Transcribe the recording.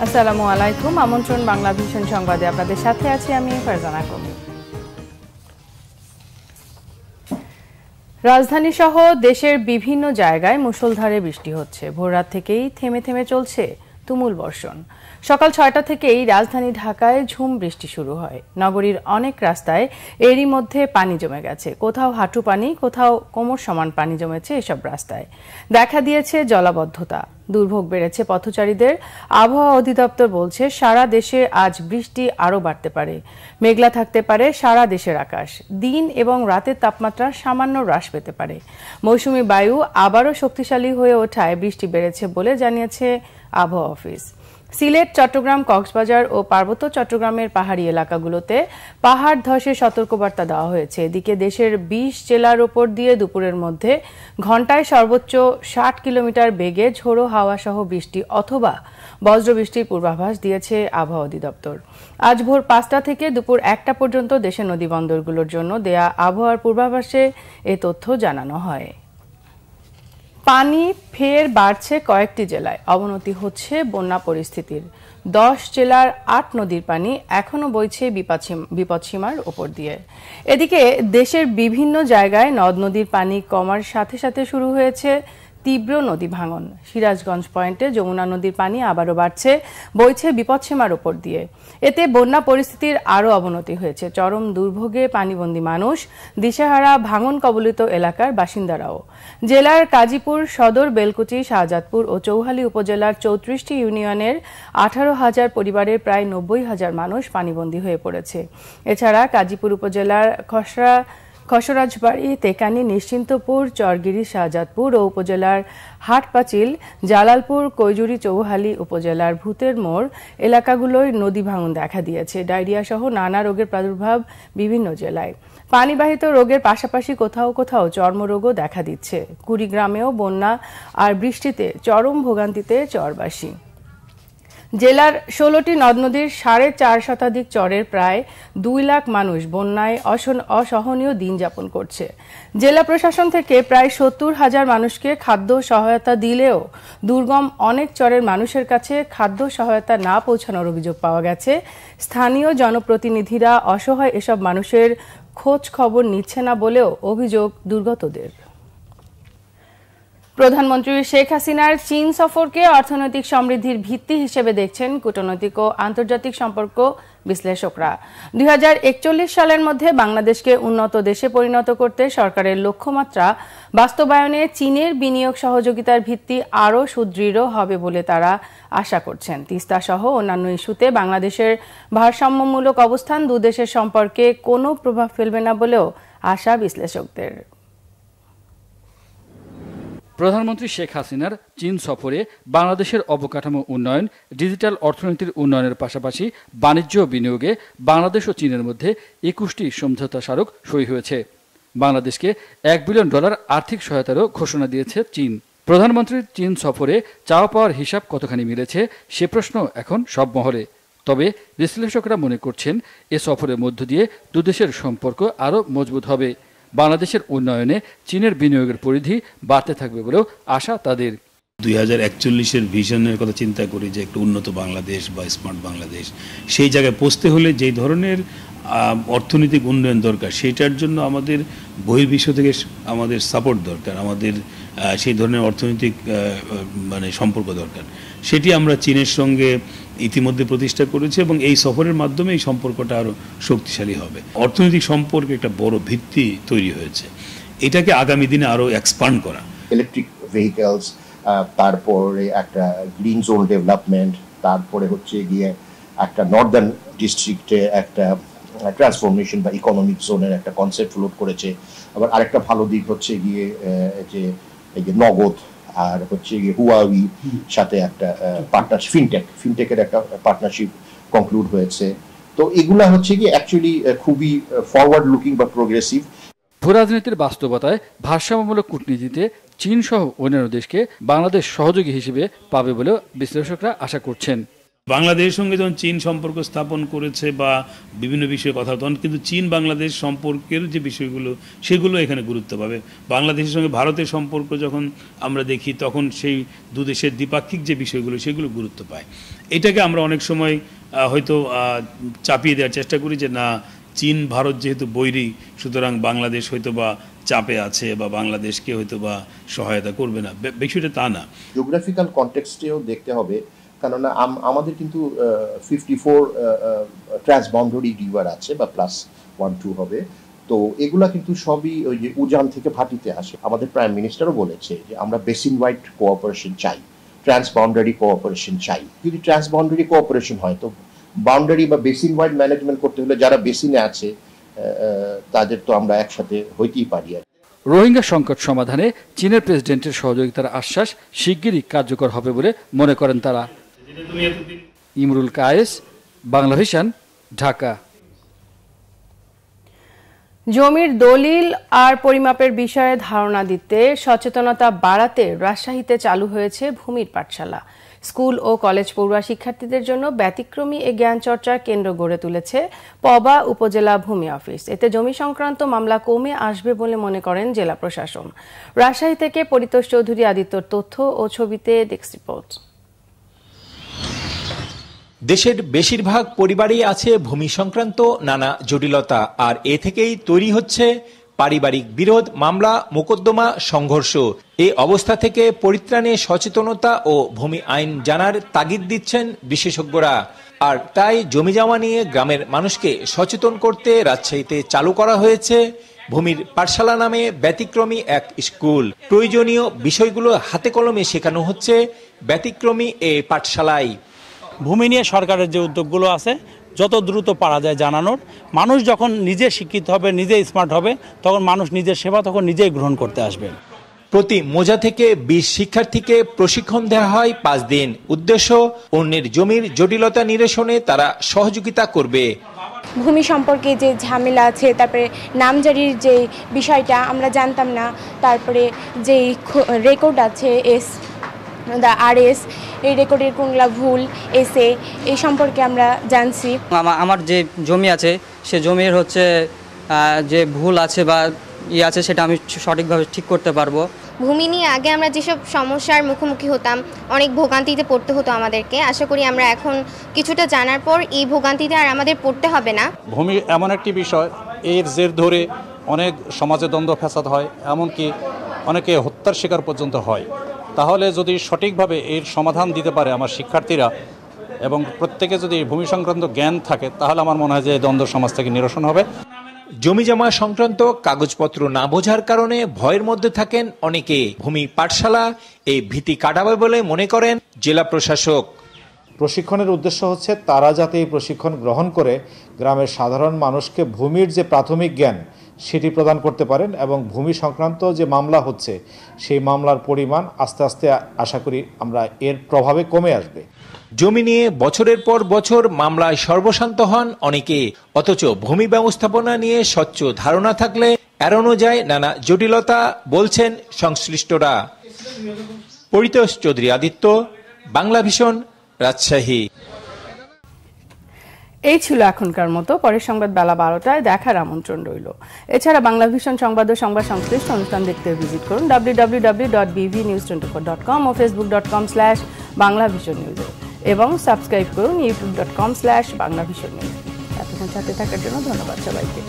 আসসালামু আলাইকুম। আমন্ত্রণ বাংলা ভিশন সংবাদে আপনাদের সাথে আছি আমি ফারজানা কমি। রাজধানী সহ দেশের বিভিন্ন জায়গায় মুষলধারে বৃষ্টি হচ্ছে। ভোররাত থেকেই থেমে থেমে চলছে তুমুল বর্ষণ। সকাল ৬টা থেকেই রাজধানী ঢাকায় ঝুম বৃষ্টি শুরু হয়। নগরীর অনেক রাস্তায় এরই মধ্যে পানি জমে গেছে। কোথাও হাঁটু পানি, কোথাও কোমর সমান পানি জমেছে এসব রাস্তায়। দেখা দিয়েছে জলাবদ্ধতা। দুর্ভোগ বেড়েছে পথচারীদের। আবহাওয়া অধিদপ্তর বলছে সারা দেশে আজ বৃষ্টি আরও বাড়তে পারে। মেঘলা থাকতে পারে সারা দেশের আকাশ। দিন এবং রাতের তাপমাত্রা সামান্য হ্রাস পেতে পারে। মৌসুমী বায়ু আবারও শক্তিশালী হয়ে ওঠায় বৃষ্টি বেড়েছে বলে জানিয়েছে আবহাওয়া অফিস। সিলেট, চট্টগ্রাম, কক্সবাজার ও পার্বত্য চট্টগ্রামের পাহাড়ি এলাকাগুলোতে পাহাড় ধসের সতর্কবার্তা দেওয়া হয়েছে। এদিকে দেশের ২০ জেলার ওপর দিয়ে দুপুরের মধ্যে ঘণ্টায় সর্বোচ্চ ৬০ কিলোমিটার বেগে ঝোড়ো হাওয়া সহ বৃষ্টি অথবা বজ্রবৃষ্টির পূর্বাভাস দিয়েছে আবহাওয়া অধিদপ্তর। আজ ভোর ৫টা থেকে দুপুর ১টা পর্যন্ত দেশের নদীবন্দরগুলোর জন্য দেয়া আবহাওয়ার পূর্বাভাসে এ তথ্য জানানো হয়। পানি ফের বাড়ছে কয়েকটি জেলায়। অবনতি হচ্ছে বন্যা পরিস্থিতির। ১০ জেলার ৮ নদীর পানি এখনও বইছে বিপদসীমার ওপর দিয়ে। এদিকে দেশের বিভিন্ন জায়গায় নদ নদীর পানি কমার সাথে সাথে শুরু হয়েছে তীব্র নদী ভাঙন। সিরাজগঞ্জ পয়েন্টে যমুনা নদীর পানি আবারও বাড়ছে, বইছে বিপদসীমার ওপর দিয়ে। এতে বন্যা পরিস্থিতির আরও অবনতি হয়েছে। চরম দুর্ভোগে পানিবন্দী মানুষ, দিশেহারা ভাঙন কবলিত এলাকার বাসিন্দারাও। জেলার কাজীপুর সদর, বেলকুচি, শাহজাদপুর ও চৌহালি উপজেলার ৩৪টি ইউনিয়নের ১৮,০০০ পরিবারের প্রায় ৯০,০০০ মানুষ পানিবন্দী হয়ে পড়েছে। এছাড়া কাজীপুর উপজেলার খসরাজবাড়ি, তেকানি, নিশ্চিন্তপুর, চরগিরি, শাহজাদপুর ও উপজেলার হাটপাচিল, জালালপুর, কৈজুরি, চৌহালি উপজেলার ভূতের মোড় এলাকাগুলোয় নদী ভাঙন দেখা দিয়েছে। ডায়রিয়া সহ নানা রোগের প্রাদুর্ভাব বিভিন্ন জেলায়। পানিবাহিত রোগের পাশাপাশি কোথাও কোথাও চর্মরোগও দেখা দিচ্ছে। কুড়িগ্রামেও বন্যা আর বৃষ্টিতে চরম ভোগান্তিতে চরবাসী। জেলার ১৬টি নদ নদীর ৪.৫ শতাধিক চরের প্রায় ২ লাখ মানুষ বন্যায় অসহনীয় দিন যাপন করছে। জেলা প্রশাসন থেকে প্রায় ৭০,০০০ মানুষকে খাদ্য সহায়তা দিলেও দুর্গম অনেক চরের মানুষের কাছে খাদ্য সহায়তা না পৌঁছানোর অভিযোগ পাওয়া গেছে। স্থানীয় জনপ্রতিনিধিরা অসহায় এসব মানুষের খোঁজ খবর নিচ্ছে না বলেও অভিযোগ দুর্গতদের। প্রধানমন্ত্রী শেখ হাসিনার চীন সফরকে অর্থনৈতিক সমৃদ্ধির ভিত্তি হিসেবে দেখছেন কূটনৈতিক ও আন্তর্জাতিক সম্পর্ক বিশ্লেষকরা। ২০৪১ সালের মধ্যে বাংলাদেশকে উন্নত দেশে পরিণত করতে সরকারের লক্ষ্যমাত্রা বাস্তবায়নে চীনের বিনিয়োগ সহযোগিতার ভিত্তি আরও সুদৃঢ় হবে বলে তারা আশা করছেন। তিস্তা সহ অন্যান্য ইস্যুতে বাংলাদেশের ভারসাম্যমূলক অবস্থান দুদেশের সম্পর্কে কোনো প্রভাব ফেলবে না বলেও আশা বিশ্লেষকদের। প্রধানমন্ত্রী শেখ হাসিনার চীন সফরে বাংলাদেশের অবকাঠামো উন্নয়ন, ডিজিটাল অর্থনীতির উন্নয়নের পাশাপাশি বাণিজ্য ও বিনিয়োগে বাংলাদেশ ও চীনের মধ্যে ২১টি সমঝোতা স্মারক সই হয়েছে। বাংলাদেশকে $১ বিলিয়ন আর্থিক সহায়তারও ঘোষণা দিয়েছে চীন। প্রধানমন্ত্রীর চীন সফরে চাওয়া পাওয়ার হিসাব কতখানি মিলেছে সে প্রশ্ন এখন সব মহলে। তবে বিশ্লেষকরা মনে করছেন এ সফরের মধ্য দিয়ে দুদেশের সম্পর্ক আরও মজবুত হবে। বাংলাদেশের উন্নয়নে চীনের বিনিয়োগের পরিধি বাড়তে থাকবে বলেও আশা তাদের। ২০৪১-এর ভিশনের কথা চিন্তা করি যে একটু উন্নত বাংলাদেশ বা স্মার্ট বাংলাদেশ, সেই জায়গায় পৌঁছতে হলে যেই ধরনের অর্থনৈতিক উন্নয়ন দরকার সেটার জন্য আমাদের বহির্বিশ্ব থেকে আমাদের সাপোর্ট দরকার, আমাদের সেই ধরনের অর্থনৈতিক সম্পর্ক দরকার। সেটি আমরা চীনের সঙ্গে ইতিমধ্যে প্রতিষ্ঠা করেছি এবং এই সফরের মাধ্যমে এই সম্পর্কটা আরও শক্তিশালী হবে। অর্থনৈতিক সম্পর্কে একটা বড় ভিত্তি তৈরি হয়েছে, এটাকে আগামী দিনে আরও এক্সপান্ড করা। ইলেকট্রিক ভেহিকেলস, তারপরে একটা গ্রিন জোন ডেভেলপমেন্ট, তারপরে হচ্ছে গিয়ে একটা নর্দার্ন ডিস্ট্রিক্টে একটা ট্রান্সফরমেশন বা ইকোনমিক জোনের একটা কনসেপ্ট ফ্লোট করেছে। আবার আরেকটা ভালো দিক হচ্ছে গিয়ে যে এই যে নগদ আর হচ্ছে গিয়ে হুয়াওই সাথে একটা পার্টনারশিপ, ফিনটেকের একটা পার্টনারশিপ কনক্লুড হয়েছে। তো এগুলা হচ্ছে কি অ্যাকচুয়ালি খুবই ফরওয়ার্ড লুকিং বা প্রোগ্রেসিভ। ভূরাজনীতির বাস্তবতায় ভারসাম্যমূলক কূটনীতিতে চীন সহ অন্যান্য দেশকে বাংলাদেশ সহযোগী হিসেবে পাবে বলেও বিশ্লেষকরা আশা করছেন। বাংলাদেশের সঙ্গে যখন চীন সম্পর্ক স্থাপন করেছে বা বিভিন্ন বিষয়ে কথা, তখন কিন্তু চীন বাংলাদেশ সম্পর্কের যে বিষয়গুলো সেগুলো এখানে গুরুত্ব পাবে। বাংলাদেশের সঙ্গে ভারতের সম্পর্ক যখন আমরা দেখি তখন সেই দুদেশের দ্বিপাক্ষিক যে বিষয়গুলো সেগুলো গুরুত্ব পায়। এটাকে আমরা অনেক সময় হয়তো চাপিয়ে দেওয়ার চেষ্টা করি যে না, চীন ভারত যেহেতু বৈরী, সুতরাং বাংলাদেশ হয়তো বা চাপে আছে বা বাংলাদেশকে হয়তো বা সহায়তা করবে না। বিষয়টা তা না। জিওগ্রাফিক্যাল কনটেক্সটেও দেখতে হবে, কেননা আমাদের কিন্তু 54 ট্রান্সবাউন্ডারি রিভার আছে বা +1-2 হবে। তো এগুলা কিন্তু সবই ওই যে উজান থেকে ভাটিতে আসে। আমাদের প্রাইম মিনিস্টারও বলেছে যে আমরা বেসিন ওয়াইড কোঅপারেশন চাই, ট্রান্সবাউন্ডারি কোঅপারেশন চাই। যদি ট্রান্সবাউন্ডারি কোঅপারেশন হয়, তো বাউন্ডারি বা বেসিন ওয়াইড ম্যানেজমেন্ট করতে হলে যারা বেসিনে আছে তাদের তো আমরা একসাথে হইতেই পারি। রোহিঙ্গা সংকট সমাধানে চীনের প্রেসিডেন্টের সহযোগিতার আশ্বাস শিগগিরই কার্যকর হবে বলে মনে করেন তারা। ইমরুল কায়েস, বাংলা ভিশন, ঢাকা। জমির দলিল আর পরিমাপের বিষয়ে ধারণা দিতে সচেতনতা বাড়াতে রাজশাহীতে চালু হয়েছে ভূমির পাঠশালা। স্কুল ও কলেজ পড়ুয়া শিক্ষার্থীদের জন্য ব্যতিক্রমী এ জ্ঞান চর্চার কেন্দ্র গড়ে তুলেছে পবা উপজেলা ভূমি অফিস। এতে জমি সংক্রান্ত মামলা কমে আসবে বলে মনে করেন জেলা প্রশাসন। রাজশাহী থেকে পরিতোষ চৌধুরী আদিত্যর তথ্য ও ছবিতে ডেস্ক রিপোর্ট। দেশের বেশিরভাগ পরিবারেই আছে ভূমি সংক্রান্ত নানা জটিলতা, আর এ থেকেই তৈরি হচ্ছে পারিবারিক বিরোধ, মামলা, মোকদ্দমা, সংঘর্ষ। এই অবস্থা থেকে পরিত্রাণে সচেতনতা ও ভূমি আইন জানার তাগিদ দিচ্ছেন বিশেষজ্ঞরা। আর তাই জমিজমা নিয়ে গ্রামের মানুষকে সচেতন করতে রাজশাহীতে চালু করা হয়েছে ভূমির পাঠশালা নামে ব্যতিক্রমী এক স্কুল। প্রয়োজনীয় বিষয়গুলো হাতে কলমে শেখানো হচ্ছে ব্যতিক্রমী এই পাঠশালায়। ভূমি নিয়ে সরকারের যে উদ্যোগগুলো আছে যত দ্রুত পারা যায় জানানোর, মানুষ যখন নিজে শিক্ষিত হবে, নিজে স্মার্ট হবে, তখন মানুষ নিজের সেবা তখন নিজেই গ্রহণ করতে আসবে। প্রতি মোজা থেকে 20 শিক্ষার্থীকে প্রশিক্ষণ দেওয়া হয় 5 দিন। উদ্দেশ্য, অন্যের জমির জটিলতা নিরসনে তারা সহযোগিতা করবে। ভূমি সম্পর্কে যে ঝামেলা আছে, তারপরে নামজারির যে বিষয়টা আমরা জানতাম না, তারপরে যে রেকর্ড আছে RS, এই রেকর্ডের কোনগুলা ভুল, এসে এই সম্পর্কে আমরা জানছি। আমার যে জমি আছে সে জমির যে ভুল আছে বা আছে সেটা আমি সঠিকভাবে ঠিক করতে পারবো। ভূমি নিয়ে আগে আমরা যেসব সমস্যার মুখোমুখি হতাম, অনেক ভোগান্তিতে পড়তে হতো আমাদেরকে, আশা করি আমরা এখন কিছুটা জানার পর এই ভোগান্তিতে আর আমাদের পড়তে হবে না। ভূমি এমন একটি বিষয়, এর জের ধরে অনেক সমাজে দ্বন্দ্ব ফ্যাসাদ হয়, এমনকি অনেকে হত্যার শিকার পর্যন্ত হয়। তাহলে যদি সঠিকভাবে এর সমাধান দিতে পারে আমার শিক্ষার্থীরা এবং প্রত্যেকে যদি ভূমি সংক্রান্ত জ্ঞান থাকে, তাহলে আমার মনে হয় যে দ্বন্দ্ব সমাজ থেকে নিরসন হবে। জমিজমা সংক্রান্ত কাগজপত্র না বোঝার কারণে ভয়ের মধ্যে থাকেন অনেকে। ভূমি পাঠশালা এই ভীতি কাটাবে বলে মনে করেন জেলা প্রশাসক। প্রশিক্ষণের উদ্দেশ্য হচ্ছে তারা যাতে এই প্রশিক্ষণ গ্রহণ করে গ্রামের সাধারণ মানুষকে ভূমির যে প্রাথমিক জ্ঞান সেটি প্রদান করতে পারেন, এবং ভূমি সংক্রান্ত যে মামলা হচ্ছে সেই মামলার পরিমাণ আস্তে আস্তে আশা করি আমরা এর প্রভাবে কমে আসবে। জমি নিয়ে বছরের পর বছর মামলায় সর্বশান্ত হন অনেকে, অথচ ভূমি ব্যবস্থাপনা নিয়ে স্বচ্ছ ধারণা থাকলে এড়ানো যায় নানা জটিলতা, বলছেন সংশ্লিষ্টরা। পরিতোষ চৌধুরী আদিত্য, বাংলা ভিশন, রাজশাহী। এই ছিল এখনকার মতো। পরের সংবাদ বেলা 12টায় দেখার আমন্ত্রণ রইল। এছাড়া বাংলা ভিশন সংবাদ ও সংবাদ সংশ্লিষ্ট অনুষ্ঠান দেখতে ভিজিট করুন www.bvnews24.com ও facebook.com/banglavisionnews এবং সাবস্ক্রাইব করুন youtube.com/banglavisionnews। এতক্ষণ সাথে থাকার জন্য ধন্যবাদ সবাইকে।